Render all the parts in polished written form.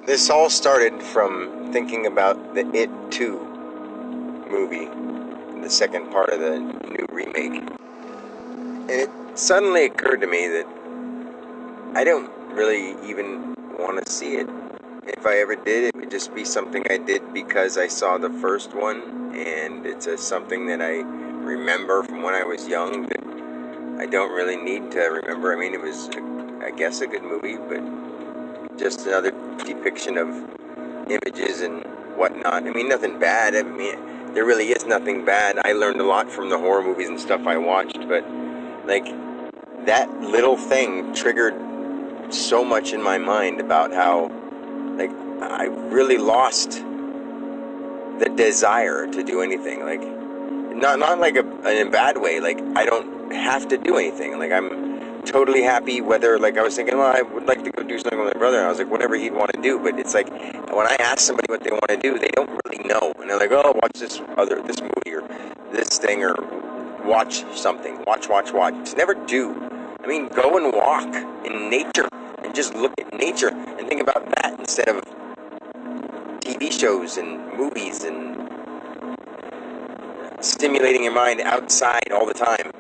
This all started from thinking about the It 2 movie, the second part of the new remake. And it suddenly occurred to me that I don't really even want to see it. If I ever did, it would just be something I did because I saw the first one, and it's something that I remember from when I was young that I don't really need to remember. I mean, it was, I guess, a good movie, but just another depiction of images and whatnot. I mean, nothing bad. I mean, there really is nothing bad. I learned a lot from the horror movies and stuff I watched, but like that little thing triggered so much in my mind about how like I really lost the desire to do anything. Like not like in a bad way. Like I don't have to do anything. Like I'm totally happy whether, like, I was thinking, well, I would like to go do something with my brother, and I was like, whatever he'd want to do. But it's like when I ask somebody what they want to do, they don't really know, and they're like, oh, watch this movie or this thing, or watch something, watch. Just never do. I mean, go and walk in nature and just look at nature and think about that instead of TV shows and movies and stimulating your mind outside all the time.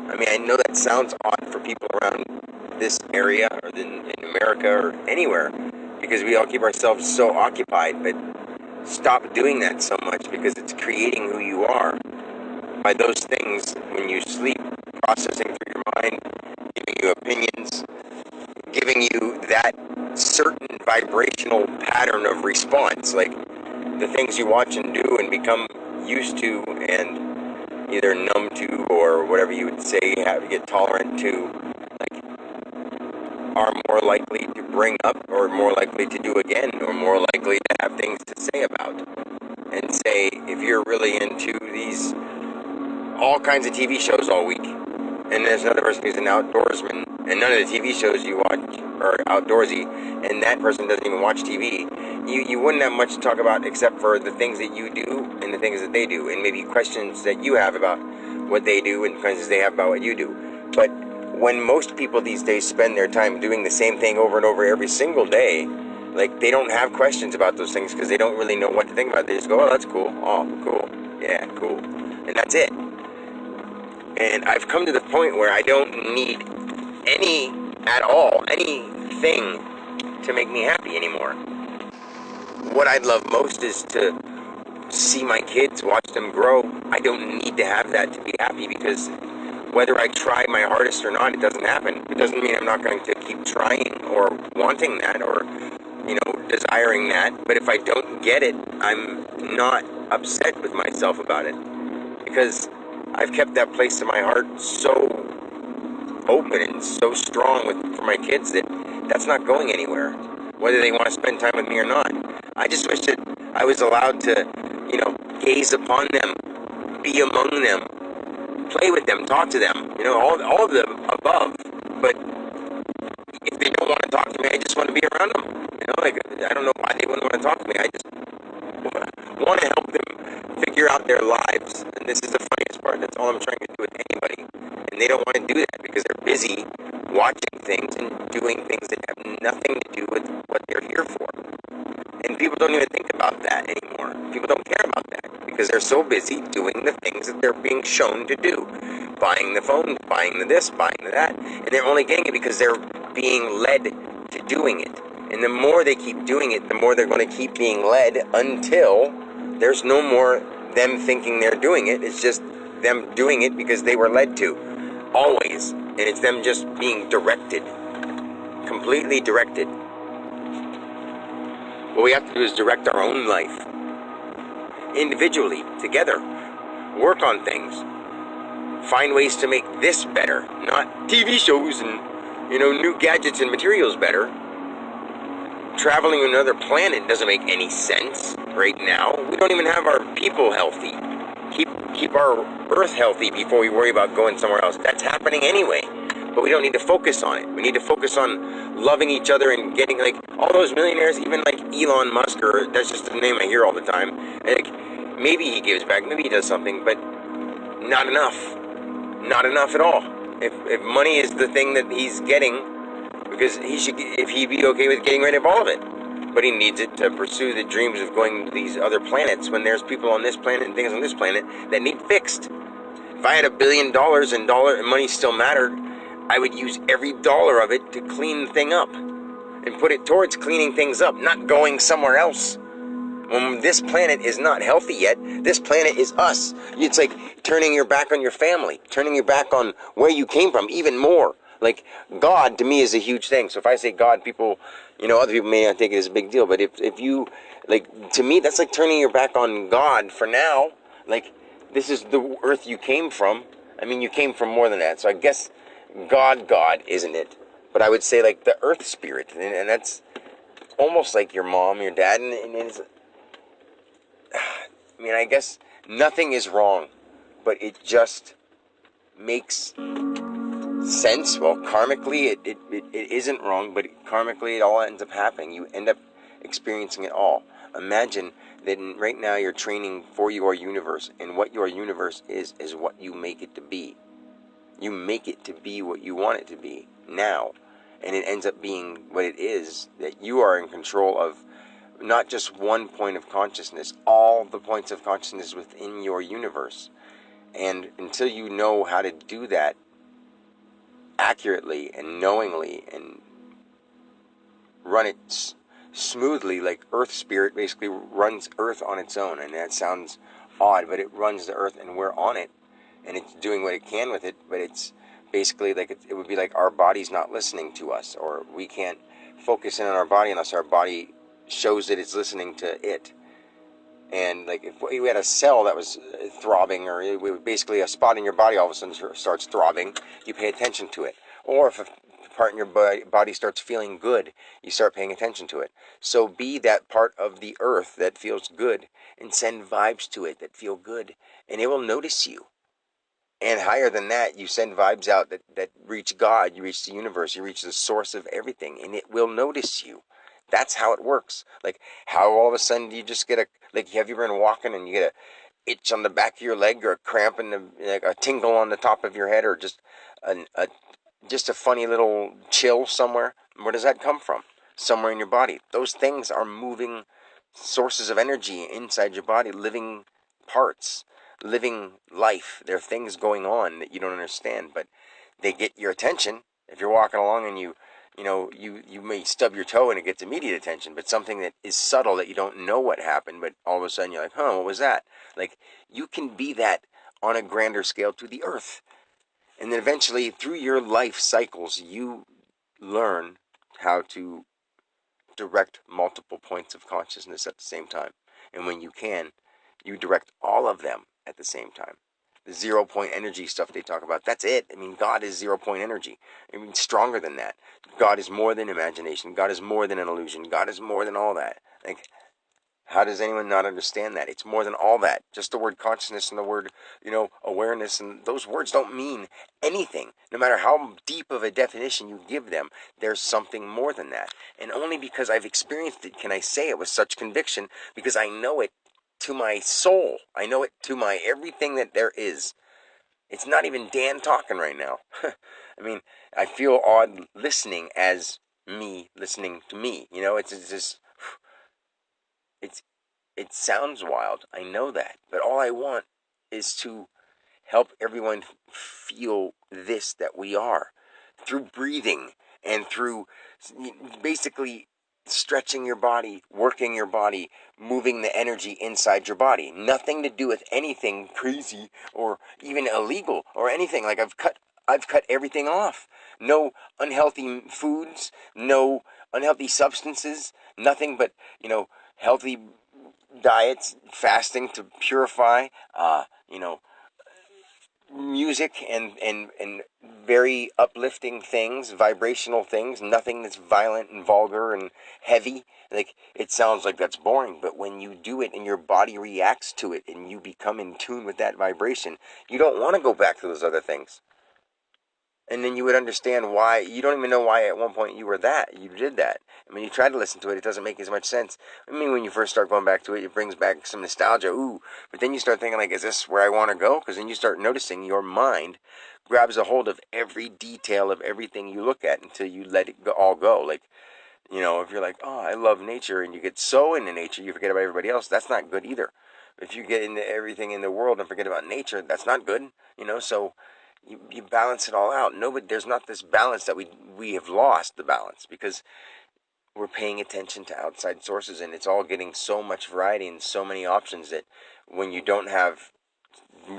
I mean, I know that sounds odd for people around this area or in America or anywhere because we all keep ourselves so occupied, but stop doing that so much because it's creating who you are by those things when you sleep, processing through your mind, giving you opinions, giving you that certain vibrational pattern of response, like the things you watch and do and become used to and either numb to, or whatever you would say, have to get tolerant to, like, are more likely to bring up or more likely to do again or more likely to have things to say about. And say, if you're really into these all kinds of TV shows all week, and there's another person who's an outdoorsman, and none of the TV shows you watch are outdoorsy, and that person doesn't even watch TV, you wouldn't have much to talk about except for the things that you do and the things that they do, and maybe questions that you have about what they do and questions they have about what you do. But when most people these days spend their time doing the same thing over and over every single day, like, they don't have questions about those things because they don't really know what to think about it. They just go, oh, that's cool. Oh, cool. Yeah, cool. And that's it. And I've come to the point where I don't need anything to make me happy anymore. What I'd love most is to see my kids, watch them grow. I don't need to have that to be happy because whether I try my hardest or not, it doesn't happen. It doesn't mean I'm not going to keep trying or wanting that or, desiring that. But if I don't get it, I'm not upset with myself about it because I've kept that place in my heart so open and so strong for my kids that that's not going anywhere, whether they want to spend time with me or not. I just wish that I was allowed to, gaze upon them, be among them, play with them, talk to them, all of the above. But if they don't want to talk to me, I just want to be around them. I don't know why they wouldn't want to talk to me. I just want to help them figure out their lives. And this is the funniest part. That's all I'm trying to do with anybody. And they don't want to do that because they're busy watching things and doing things that have nothing to do with what they're here for. And people don't even think about that anymore. People don't care about that because they're so busy doing the things that they're being shown to do. Buying the phone, buying the this, buying the that. And they're only getting it because they're being led to doing it. And the more they keep doing it, the more they're going to keep being led until there's no more them thinking they're doing it. It's just them doing it because they were led to. Always. And it's them just being directed. Completely directed. What we have to do is direct our own life. Individually, together. Work on things. Find ways to make this better. Not TV shows and, new gadgets and materials better. Traveling to another planet doesn't make any sense right now. We don't even have our people healthy. Keep our Earth healthy before we worry about going somewhere else. That's happening anyway. But we don't need to focus on it. We need to focus on loving each other and getting, like, all those millionaires, even like Elon Musk, or that's just the name I hear all the time. And, like, maybe he gives back, maybe he does something, but not enough. Not enough at all. If money is the thing that he's getting, because if he'd be okay with getting rid of all of it. everybody needs it to pursue the dreams of going to these other planets when there's people on this planet and things on this planet that need fixed. If I had $1 billion and money still mattered, I would use every dollar of it to clean the thing up and put it towards cleaning things up, not going somewhere else. When this planet is not healthy yet, this planet is us. It's like turning your back on your family, turning your back on where you came from, even more. Like, God, to me, is a huge thing. So if I say God, people, other people may not take it as a big deal. But if you, like, to me, that's like turning your back on God for now. Like, this is the earth you came from. I mean, you came from more than that. So I guess God, isn't it? But I would say, like, the earth spirit. And that's almost like your mom, your dad. And it's, I mean, I guess nothing is wrong, but it just makes sense. Well, karmically, it isn't wrong, but karmically, it all ends up happening. You end up experiencing it all. Imagine that right now you're training for your universe, and what your universe is what you make it to be. You make it to be what you want it to be now, and it ends up being what it is, that you are in control of. Not just one point of consciousness, all the points of consciousness within your universe. And until you know how to do that accurately and knowingly and run it smoothly, like Earth Spirit basically runs Earth on its own. And that sounds odd, but it runs the Earth and we're on it. And it's doing what it can with it, but it's basically like it would be like our body's not listening to us, or we can't focus in on our body unless our body shows that it's listening to it. And like if we had a cell that was throbbing, or basically a spot in your body all of a sudden starts throbbing, you pay attention to it. Or if a part in your body starts feeling good, you start paying attention to it. So be that part of the earth that feels good and send vibes to it that feel good, and it will notice you. And higher than that, you send vibes out that reach God, you reach the universe, you reach the source of everything, and it will notice you. That's how it works. Like, how all of a sudden do you just get have you been walking and you get a itch on the back of your leg, or a cramp like a tingle on the top of your head, or just just a funny little chill somewhere? Where does that come from? Somewhere in your body. Those things are moving sources of energy inside your body, living parts, living life. There are things going on that you don't understand, but they get your attention. If you're walking along and you may stub your toe and it gets immediate attention, but something that is subtle that you don't know what happened, but all of a sudden you're like, what was that? Like, you can be that on a grander scale to the earth. And then eventually, through your life cycles, you learn how to direct multiple points of consciousness at the same time. And when you can, you direct all of them at the same time. The 0 point energy stuff they talk about, that's it. I mean, God is 0 point energy. I mean, stronger than that. God is more than imagination. God is more than an illusion. God is more than all that. Like, how does anyone not understand that? It's more than all that. Just the word consciousness and the word, awareness, and those words don't mean anything. No matter how deep of a definition you give them, there's something more than that. And only because I've experienced it can I say it with such conviction, because I know it to my soul. I know it to my everything that there is. It's not even Dan talking right now. I mean, I feel odd listening as me listening to me. It's just, it sounds wild. I know that. But all I want is to help everyone feel this, that we are, through breathing and through basically stretching your body, working your body, moving the energy inside your body. Nothing to do with anything crazy or even illegal or anything. Like, I've cut everything off. No unhealthy foods, no unhealthy substances, nothing but, healthy diets, fasting to purify, music and very uplifting things, vibrational things, nothing that's violent and vulgar and heavy. Like, it sounds like that's boring, but when you do it and your body reacts to it and you become in tune with that vibration, you don't want to go back to those other things. And then you would understand why. You don't even know why at one point you were that. You did that. I mean, you try to listen to it, it doesn't make as much sense. I mean, when you first start going back to it, it brings back some nostalgia. Ooh. But then you start thinking, like, is this where I want to go? Because then you start noticing your mind grabs a hold of every detail of everything you look at until you let it all go. Like, If you're like, oh, I love nature, and you get so into nature, you forget about everybody else. That's not good either. If you get into everything in the world and forget about nature, that's not good. So you balance it all out. There's not this balance that we have lost the balance because we're paying attention to outside sources, and it's all getting so much variety and so many options that when you don't have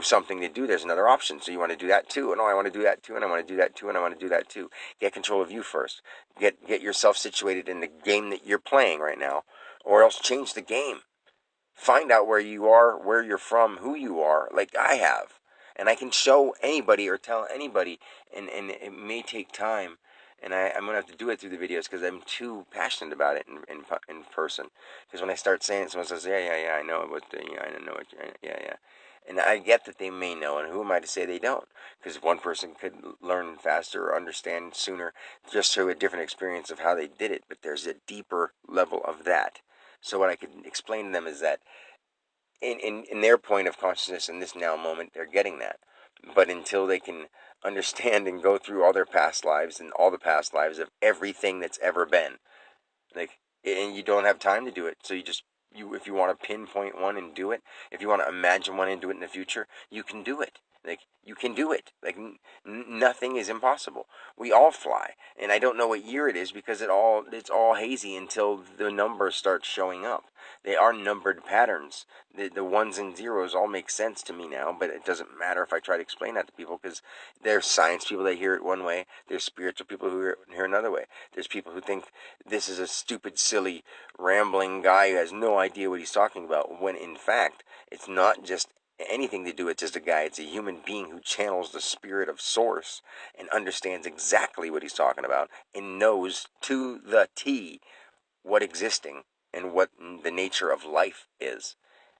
something to do, there's another option. So you want to do that too, and oh, I want to do that too, and I want to do that too, and I want to do that too. Get control of you first. Get yourself situated in the game that you're playing right now, or else change the game. Find out where you are, where you're from, who you are, like I have. And I can show anybody or tell anybody, and it may take time, and I'm going to have to do it through the videos because I'm too passionate about it in person. Because when I start saying it, someone says, yeah, I know what I don't know what, yeah. And I get that they may know, and who am I to say they don't? Because one person could learn faster or understand sooner just through a different experience of how they did it, but there's a deeper level of that. So what I can explain to them is that in their point of consciousness in this now moment, they're getting that. But until they can understand and go through all their past lives and all the past lives of everything that's ever been, like, and you don't have time to do it, so if you want to pinpoint one and do it, if you want to imagine one and do it in the future, you can do it. Like, you can do it. Like, nothing is impossible. We all fly, and I don't know what year it is because it's all hazy until the numbers start showing up. They are numbered patterns. The ones and zeros all make sense to me now, but it doesn't matter if I try to explain that to people because there's science people that hear it one way, there's spiritual people who hear another way. There's people who think this is a stupid, silly, rambling guy who has no idea what he's talking about, when in fact, it's not just anything to do with just a guy. It's a human being who channels the spirit of source and understands exactly what he's talking about and knows to the T what existing and what the nature of life is,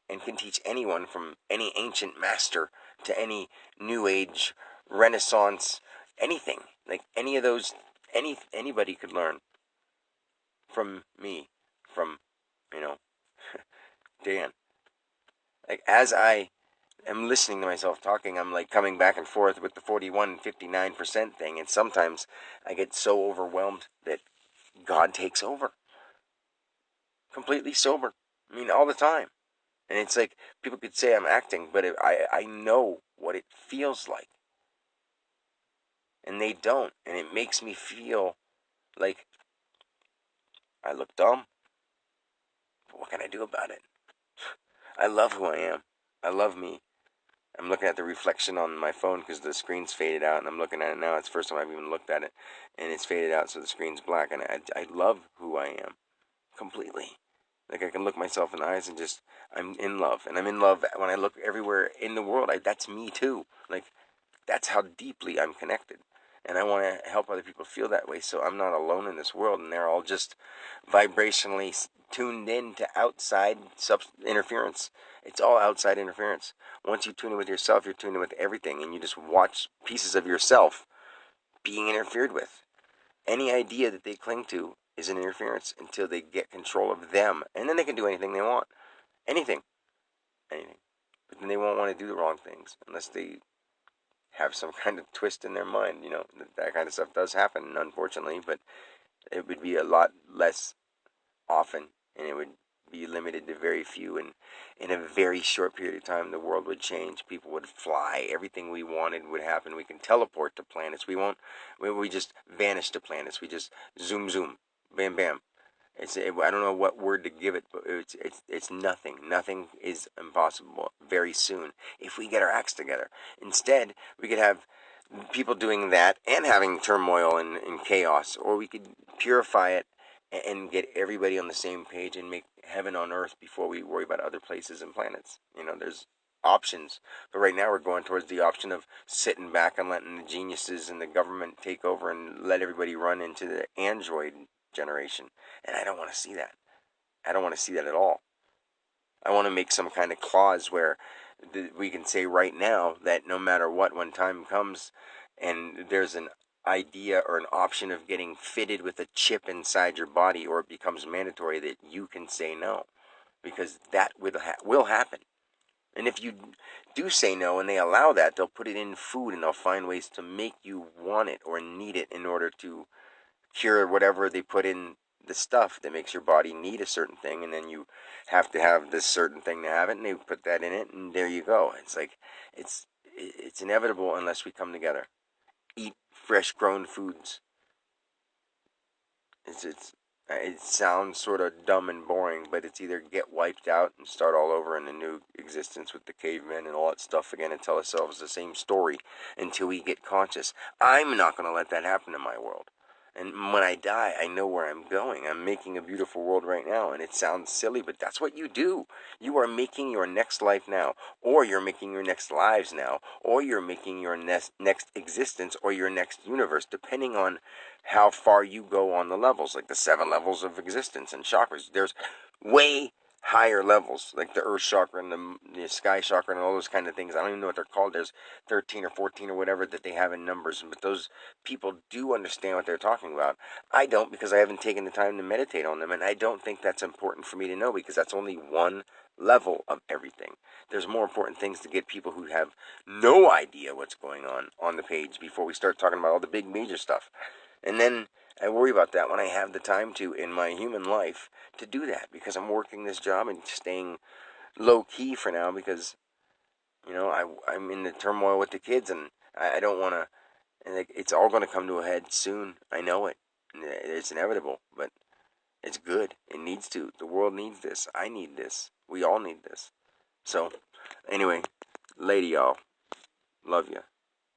and can teach anyone from any ancient master to any new age, renaissance, anything. Like any of those, anybody could learn from me, from, you know, Dan. Like, as I am listening to myself talking, I'm like coming back and forth with the 41 and 59% thing, and sometimes I get so overwhelmed that God takes over. Completely sober. I mean, all the time. And it's like, people could say I'm acting, but I know what it feels like. And they don't. And it makes me feel like I look dumb. But what can I do about it? I love who I am. I love me. I'm looking at the reflection on my phone because the screen's faded out, and I'm looking at it now. It's the first time I've even looked at it, and it's faded out, so the screen's black. And I love who I am completely. Like, I can look myself in the eyes and just, I'm in love. And I'm in love when I look everywhere in the world. That's me too. Like, that's how deeply I'm connected. And I want to help other people feel that way, so I'm not alone in this world, and they're all just vibrationally tuned in to outside interference. It's all outside interference. Once you tune in with yourself, you're tuned in with everything, and you just watch pieces of yourself being interfered with. Any idea that they cling to is an interference until they get control of them, and then they can do anything they want. Anything. But then they won't want to do the wrong things unless they have some kind of twist in their mind. That kind of stuff does happen, unfortunately, but it would be a lot less often, and it would be limited to very few, and in a very short period of time the world would change. People would fly. Everything we wanted would happen. We can teleport to planets. We just vanish to planets. We just zoom, bam, bam. I don't know what word to give it, but it's nothing. Nothing is impossible very soon if we get our acts together. Instead, we could have people doing that and having turmoil and chaos, or we could purify it and get everybody on the same page and make heaven on earth before we worry about other places and planets. There's options, but right now we're going towards the option of sitting back and letting the geniuses and the government take over and let everybody run into the android generation. And I don't want to see that. I don't want to see that at all. I want to make some kind of clause where we can say right now that no matter what, when time comes and there's an idea or an option of getting fitted with a chip inside your body, or it becomes mandatory, that you can say no, because that will happen. And if you do say no and they allow that, they'll put it in food, and they'll find ways to make you want it or need it in order to cure whatever they put in the stuff that makes your body need a certain thing, and then you have to have this certain thing to have it, and they put that in it, and there you go. It's like it's inevitable unless we come together. Eat fresh grown foods. It sounds sort of dumb and boring, but it's either get wiped out and start all over in a new existence with the cavemen and all that stuff again and tell ourselves the same story until we get conscious. I'm not going to let that happen in my world. And when I die, I know where I'm going. I'm making a beautiful world right now, and it sounds silly, but that's what you do. You are making your next life now, or you're making your next lives now, or you're making your next existence or your next universe, depending on how far you go on the levels, like the 7 levels of existence and chakras. There's way higher levels, like the earth chakra and the sky chakra and all those kind of things. I don't even know what they're called. There's 13 or 14 or whatever that they have in numbers, but those people do understand what they're talking about. I don't, because I haven't taken the time to meditate on them, and I don't think that's important for me to know, because that's only one level of everything. There's more important things to get people who have no idea what's going on the page before we start talking about all the big major stuff. And then I worry about that when I have the time to in my human life to do that, because I'm working this job and staying low key for now, because I'm in the turmoil with the kids, and I don't want to. And it's all going to come to a head soon. I know it. It's inevitable, but it's good. It needs to. The world needs this. I need this. We all need this. So, anyway, lady, y'all, love you.